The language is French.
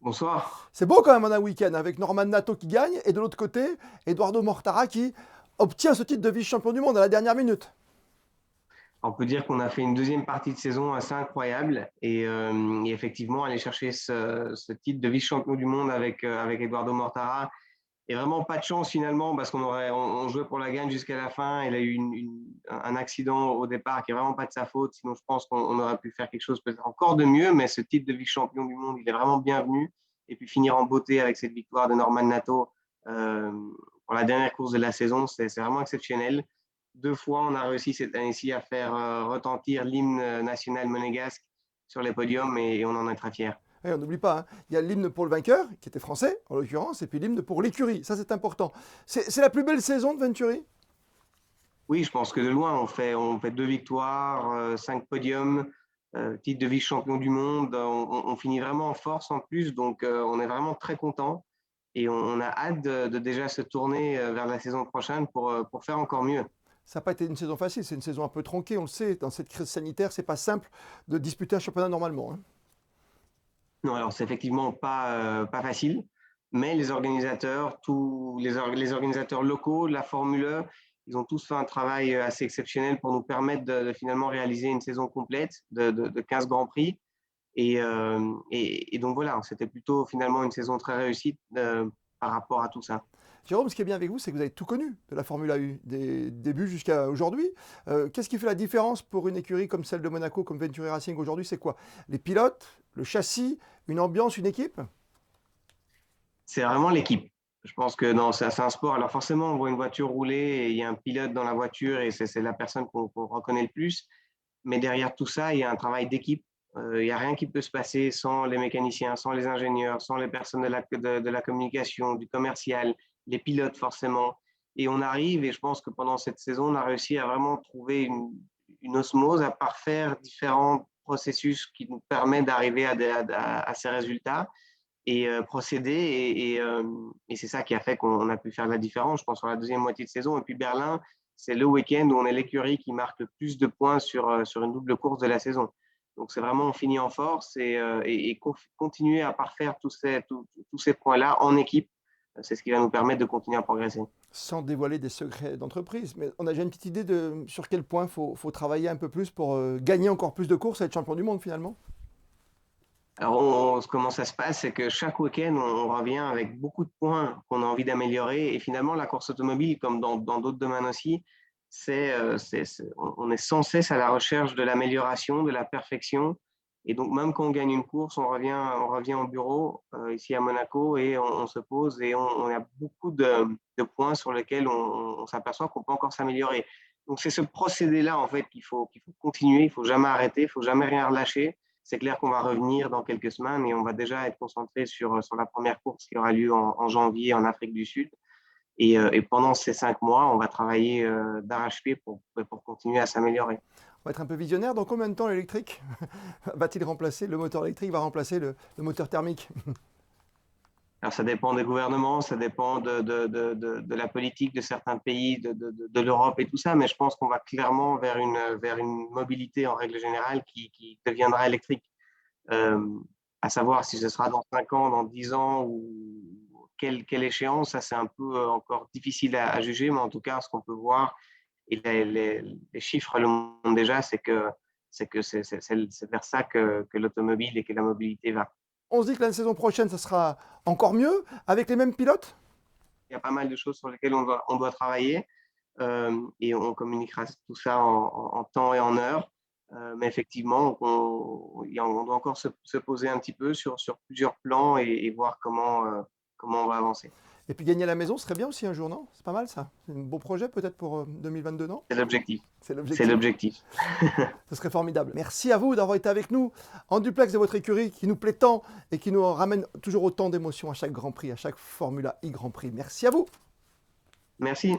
Bonsoir. C'est beau quand même en un week-end avec Norman Nato qui gagne et de l'autre côté, Eduardo Mortara qui obtient ce titre de vice-champion du monde à la dernière minute. On peut dire qu'on a fait une deuxième partie de saison assez incroyable et effectivement aller chercher ce titre de vice-champion du monde avec Eduardo Mortara et vraiment pas de chance finalement parce on jouait pour la gagne jusqu'à la fin. Il a eu un accident au départ qui est vraiment pas de sa faute. Sinon, je pense qu'on aurait pu faire quelque chose peut-être encore de mieux. Mais ce titre de vice-champion du monde, il est vraiment bienvenu. Et puis finir en beauté avec cette victoire de Norman Nato euh, pour la dernière course de la saison, c'est vraiment exceptionnel. Deux fois, on a réussi cette année-ci à faire retentir l'hymne national monégasque sur les podiums et on en est très fiers. Et on n'oublie pas, hein, il y a l'hymne pour le vainqueur, qui était français en l'occurrence, et puis l'hymne pour l'écurie. Ça, c'est important. C'est la plus belle saison de Venturi. Oui, je pense que de loin, on fait deux victoires, cinq podiums, titre de vice-champion du monde. On finit vraiment en force en plus, donc on est vraiment très content et on a hâte de déjà se tourner vers la saison prochaine pour faire encore mieux. Ça n'a pas été une saison facile, c'est une saison un peu tronquée, on le sait. Dans cette crise sanitaire, c'est pas simple de disputer un championnat normalement, hein. Non, alors c'est effectivement pas facile, mais les organisateurs, les organisateurs locaux de la Formule 1, ils ont tous fait un travail assez exceptionnel pour nous permettre de finalement réaliser une saison complète de 15 Grands Prix. Et donc voilà, c'était plutôt finalement une saison très réussie par rapport à tout ça. Jérôme, ce qui est bien avec vous, c'est que vous avez tout connu de la Formule 1, des débuts jusqu'à aujourd'hui. Qu'est-ce qui fait la différence pour une écurie comme celle de Monaco, comme Venturi Racing aujourd'hui? C'est quoi? Les pilotes, le châssis, une ambiance, une équipe? C'est vraiment l'équipe. Je pense que non, c'est un sport. Alors forcément, on voit une voiture rouler et il y a un pilote dans la voiture et c'est la personne qu'on reconnaît le plus. Mais derrière tout ça, il y a un travail d'équipe. Il n'y a rien qui peut se passer sans les mécaniciens, sans les ingénieurs, sans les personnes de la communication, du commercial, les pilotes forcément. Et on arrive, et je pense que pendant cette saison, on a réussi à vraiment trouver une osmose, à parfaire différents processus qui nous permettent d'arriver à ces résultats et procéder. Et c'est ça qui a fait qu'on a pu faire la différence, je pense, sur la deuxième moitié de saison. Et puis Berlin, c'est le week-end où on est l'écurie qui marque le plus de points sur une double course de la saison. Donc c'est vraiment, on finit en force et continuer à parfaire tous ces points-là en équipe, c'est ce qui va nous permettre de continuer à progresser. Sans dévoiler des secrets d'entreprise. Mais on a déjà une petite idée de sur quel point faut travailler un peu plus pour gagner encore plus de courses et être champion du monde finalement? Alors, comment ça se passe, c'est que chaque week-end, on revient avec beaucoup de points qu'on a envie d'améliorer. Et finalement, la course automobile, comme dans d'autres domaines aussi, on est sans cesse à la recherche de l'amélioration, de la perfection. Et donc, même quand on gagne une course, on revient au bureau ici à Monaco et on se pose et on a beaucoup de points sur lesquels on s'aperçoit qu'on peut encore s'améliorer. Donc, c'est ce procédé-là, en fait, qu'il faut continuer, il faut jamais arrêter, il faut jamais rien relâcher. C'est clair qu'on va revenir dans quelques semaines et on va déjà être concentré sur la première course qui aura lieu en janvier en Afrique du Sud. Et pendant ces 5 mois, on va travailler d'arrache-pied pour continuer à s'améliorer. On va être un peu visionnaire. Dans combien de temps l'électrique va-t-il remplacer le moteur électrique va remplacer le moteur thermique? Alors, ça dépend des gouvernements, ça dépend de la politique de certains pays, de l'Europe et tout ça, mais je pense qu'on va clairement vers une mobilité en règle générale qui deviendra électrique. Euh, à savoir si ce sera dans 5 ans, dans 10 ans ou quelle échéance, ça c'est un peu encore difficile à juger, mais en tout cas, ce qu'on peut voir et les chiffres le montrent déjà, c'est vers ça que l'automobile et que la mobilité va. On se dit que la saison prochaine, ça sera encore mieux avec les mêmes pilotes? Il y a pas mal de choses sur lesquelles on doit travailler et on communiquera tout ça en temps et en heure. Mais effectivement, on doit encore se poser un petit peu sur plusieurs plans et voir comment on va avancer. Et puis gagner à la maison, ce serait bien aussi un jour, non? C'est pas mal ça. C'est un beau projet peut-être pour 2022, non? C'est l'objectif. C'est C'est l'objectif. l'objectif. Ce serait formidable. Merci à vous d'avoir été avec nous en duplex de votre écurie qui nous plaît tant et qui nous ramène toujours autant d'émotions à chaque Grand Prix, à chaque Formula E Grand Prix. Merci à vous. Merci.